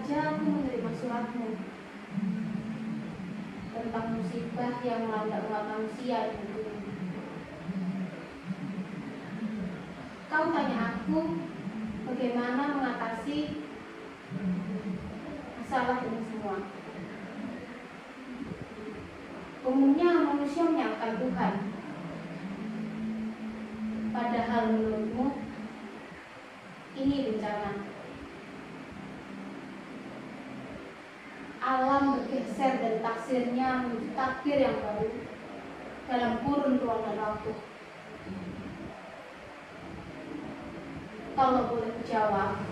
saja aku menerima suratmu tentang musibah yang melanda umat manusia di bumi. Kau tanya aku bagaimana mengatasi masalah ini semua. Umumnya manusia menyalahkan Tuhan. Padahal menurutmu ini bencana. Alam bergeser dari taksirnya menuju takdir yang baru dalam kurun ruang dan waktu. Kalau boleh dijawab,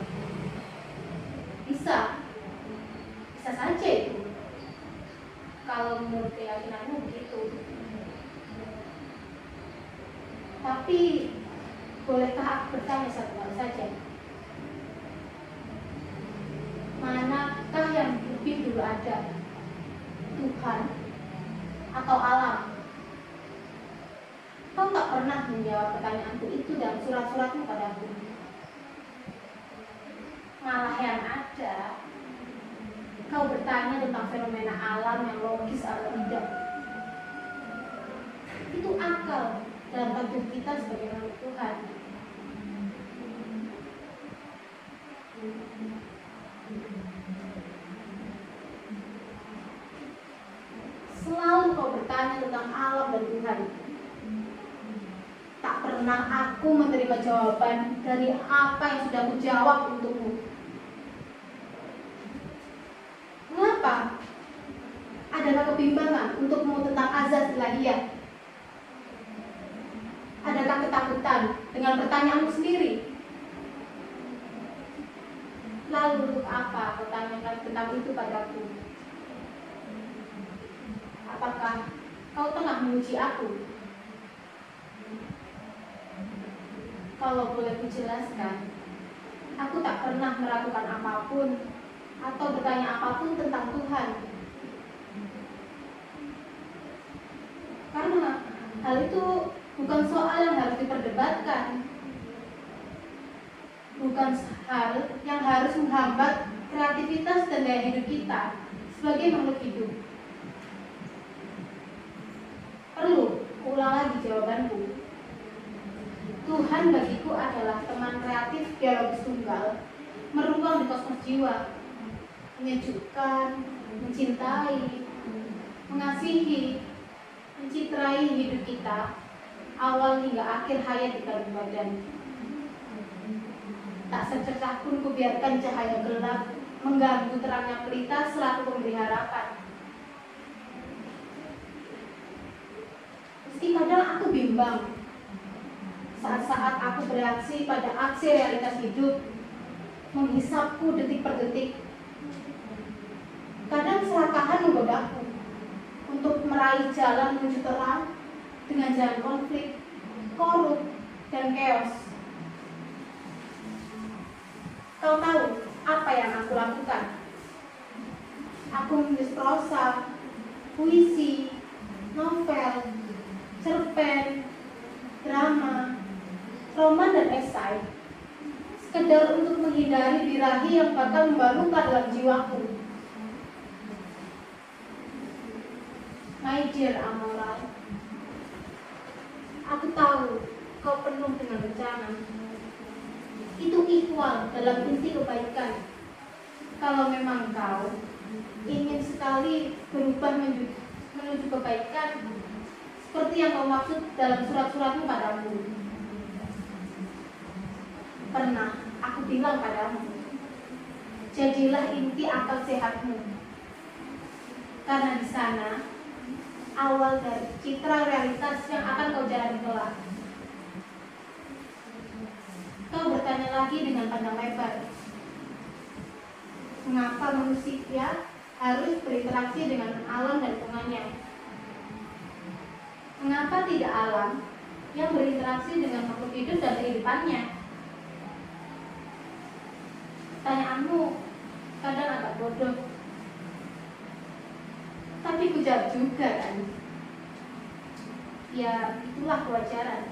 bisa saja itu. Kalau menurut keyakinanmu begitu. Tapi bolehkah aku bertanya satu hal saja? Manakah yang lebih dulu ada? Tuhan atau alam? Kau tak pernah menjawab pertanyaanku itu dalam surat-suratmu padaku. Malah yang ada, kau bertanya tentang fenomena alam yang logis atau tidak. Itu akal dalam takdir kita sebagai makhluk Tuhan. Selalu kau bertanya tentang alam dan Tuhan. Tak pernah aku menerima jawaban dari apa yang sudah aku jawab untukmu. Mengapa? Adakah kebimbangan untukmu tentang azas ilahiyah? Adakah ketakutan dengan pertanyaanmu sendiri? Lalu untuk apa kau tanyakan tentang itu padaku? Apakah kau tengah menguji aku? Kalau boleh kujelaskan, aku tak pernah meragukan apapun atau bertanya apapun tentang Tuhan. Karena hal itu bukan soal yang harus diperdebatkan, bukan hal yang harus menghambat kreativitas dan daya hidup kita sebagai makhluk hidup. Perlu ulang lagi jawabanku. Tuhan bagiku adalah teman kreatif biologis tunggal, meruang di kosmos jiwa, menyejukkan, mencintai, mengasihi, mencitrai hidup kita, awal hingga akhir hayat di dalam badan. Tak secercah pun kubiarkan cahaya gelap mengganggu terangnya pelita selaku pemberi harapan. Meski kadang aku bimbang saat-saat aku bereaksi pada aksi realitas hidup, menghisapku detik per detik. Kadang serakahan menggodaku untuk meraih jalan menuju terang dengan jalan konflik, korup, dan chaos. Kau tahu apa yang aku lakukan? Aku menulis prosa, puisi, novel, cerpen, drama, roman dan esai, sekedar untuk menghindari birahi yang bakal membalukan dalam jiwaku. My dear amoral, aku tahu kau penuh dengan bencana. Itu ikhwal dalam inti kebaikan. Kalau memang kau ingin sekali berubah menuju kebaikan, seperti yang kau maksud dalam surat-suratmu padamu. Pernah aku bilang padamu, jadilah inti akal sehatmu. Karena di sana awal dari citra realitas yang akan kau jalani kelak. Kau bertanya lagi dengan pandang lebar. Mengapa manusia harus berinteraksi dengan alam dan lingkungannya? Mengapa tidak alam yang berinteraksi dengan makhluk hidup dan kehidupannya? Pertanyaanmu kadang agak bodoh, tapi kujawab juga kan. Ya, itulah kewajaran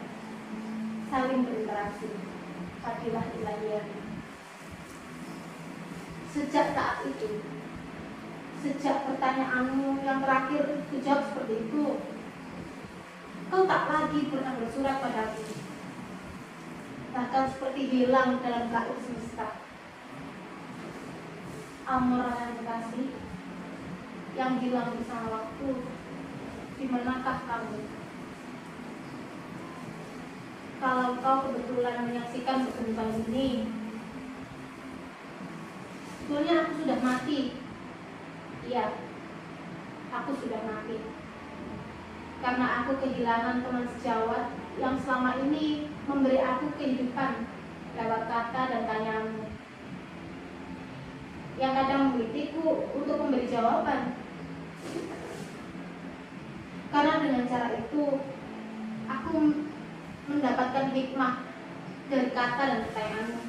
saling berinteraksi. Fadilah ilahiyah. Sejak saat itu, sejak pertanyaanmu yang terakhir dijawab seperti itu, kau tak lagi pernah bersurat padaku. Bahkan seperti hilang dalam gaib semesta. Amor yang kekasih, yang hilang bersama waktu, di manakah kamu? Kalau kau kebetulan menyaksikan pertemuan ini, sebetulnya aku sudah mati. Iya, aku sudah mati. Karena aku kehilangan teman sejawat yang selama ini memberi aku kehidupan lewat kata dan tanyaanmu, yang kadang mengkritikku untuk memberi jawaban. Karena dengan cara itu aku mendapatkan hikmah dari kata dan pertanyaanmu.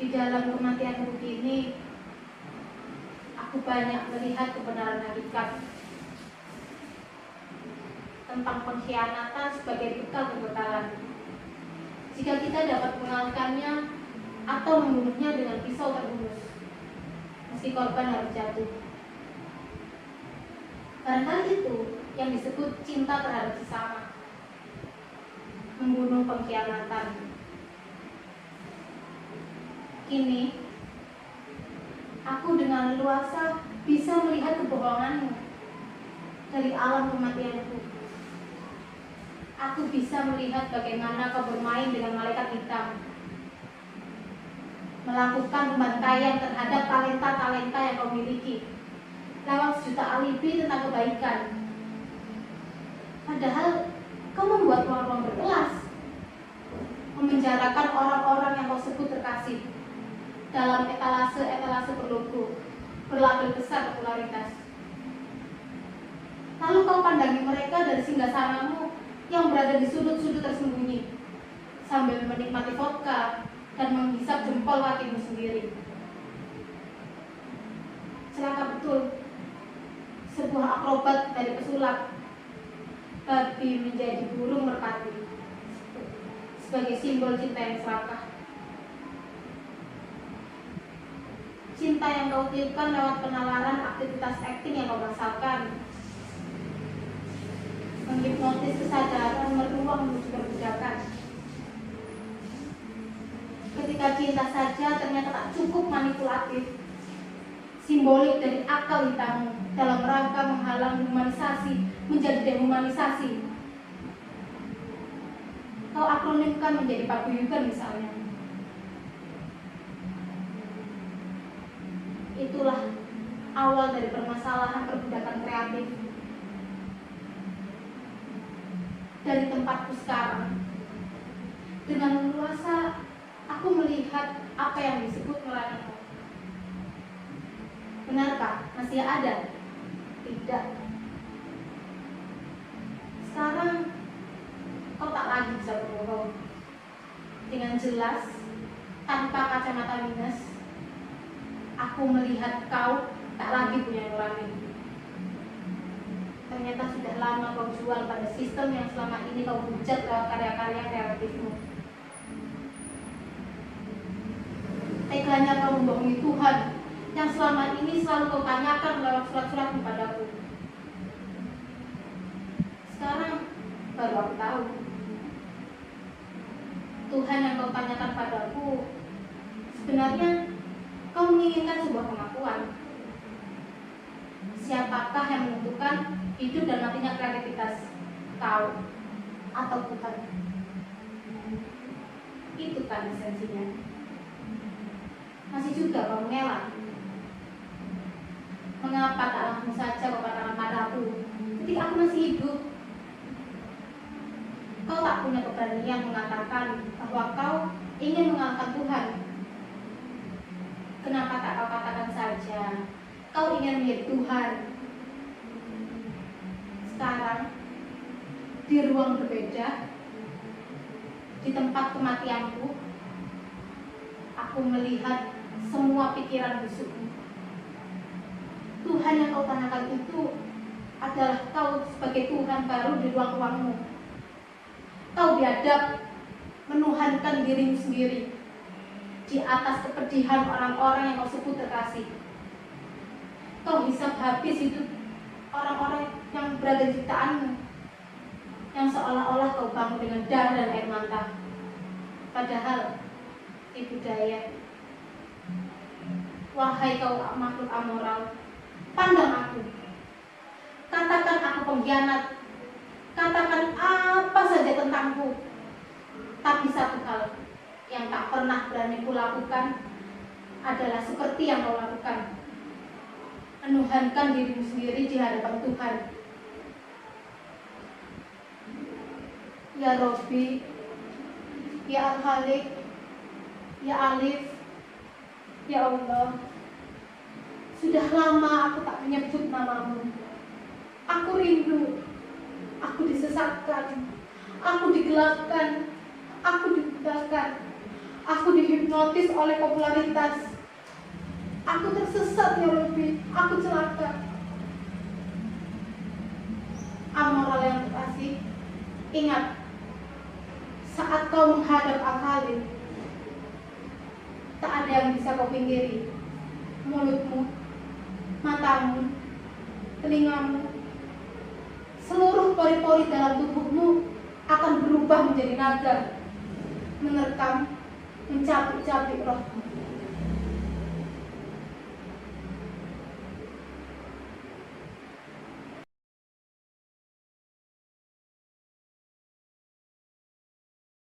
Di dalam kematianku ini, aku banyak melihat kebenaran hakikat tentang pengkhianatan sebagai bekal kebekalan. Jika kita dapat mengalahkannya atau membunuhnya dengan pisau terbungkus, meski korban harus jatuh. Barangkali itu yang disebut cinta terhadap sesama, membunuh pengkhianatan. Kini, aku dengan leluasa bisa melihat kebohonganmu dari alam kematianku. Aku bisa melihat bagaimana kau bermain dengan malaikat hitam, melakukan pembantaian terhadap talenta-talenta yang kau miliki lewat sejuta alibi tentang kebaikan. Padahal kau membuat ruang-ruang berkelas, memenjarakan orang-orang yang kau sebut terkasih dalam etalase-etalase berlogo, berlabel besar popularitas. Lalu kau pandangi mereka dari singgasanamu yang berada di sudut-sudut tersembunyi, sambil menikmati vodka dan menghisap jempol kakimu sendiri. Celaka betul, sebuah akrobat dari pesulap, babi menjadi burung merpati, sebagai simbol cinta yang serakah. Cinta yang kau tiupkan lewat penalaran aktivitas akting yang kau rasakan, menghipnotis kesadaran meruang menuju perbudakan. Ketika cinta saja ternyata tak cukup manipulatif, simbolik dari akal hitammu dalam rangka menghalang humanisasi menjadi dehumanisasi. Kau akronimkan menjadi paguyuban misalnya. Itulah awal dari permasalahan perbudakan kreatif. Dari tempatku sekarang, dengan leluasa aku melihat apa yang disebut nuranimu. Benarkah masih ada? Tidak. Sekarang kau tak lagi bisa berbohong. Dengan jelas, tanpa kacamata minus, aku melihat kau tak lagi punya nurani. Ternyata sudah lama kau jual pada sistem yang selama ini kau hujat lewat karya-karya kreatifmu. Teganya kau membohongi Tuhan yang selama ini selalu kau tanyakan lewat surat-suratmu padaku. Sekarang baru aku tahu, Tuhan yang kau tanyakan padaku sebenarnya kau menginginkan sebuah pengakuan. Siapakah yang menentukan hidup dan matinya kreativitas? Kau atau Tuhan? Itu kan esensinya. Masih juga kau mengelak. Mengapa tak langsung saja kau katakan padaku ketika aku masih hidup? Kau tak punya keberanian mengatakan bahwa kau ingin mengalahkan Tuhan. Kenapa tak kau katakan saja kau ingin menjadi Tuhan? Sekarang, di ruang berbeda, di tempat kematianku, aku melihat semua pikiran busukmu. Tuhan yang kau tanyakan itu adalah kau sebagai Tuhan baru di ruang-ruangmu. Kau biadab menuhankan dirimu sendiri, di atas kepedihan orang-orang yang kau sebut terkasih. Kau hisap habis hidup orang-orang yang berada di ciptaanmu, yang seolah-olah kau bangun dengan darah dan air mata. Padahal, Ibu Daya, wahai kau makhluk amoral, pandang aku. Katakan aku pengkhianat, katakan apa saja tentangku. Tapi satu hal yang tak pernah berani kulakukan adalah seperti yang kau lakukan. Menuhankan dirimu sendiri di hadapan Tuhan. Ya Robbi, Ya Al-Khaliq, Ya Alif, Ya Allah, sudah lama aku tak menyebut namamu. Aku rindu, aku disesatkan, aku digelapkan, aku dibutakan, aku dihipnotis oleh popularitas. Aku tersesat ya Robbi, aku celaka. Amoral yang terkasih, ingat, saat kau menghadap Al-Khaliq, tak ada yang bisa kau pinggiri. Mulutmu, matamu, telingamu, seluruh pori-pori dalam tubuhmu akan berubah menjadi naga, menerkam, mencapik-capik rohmu.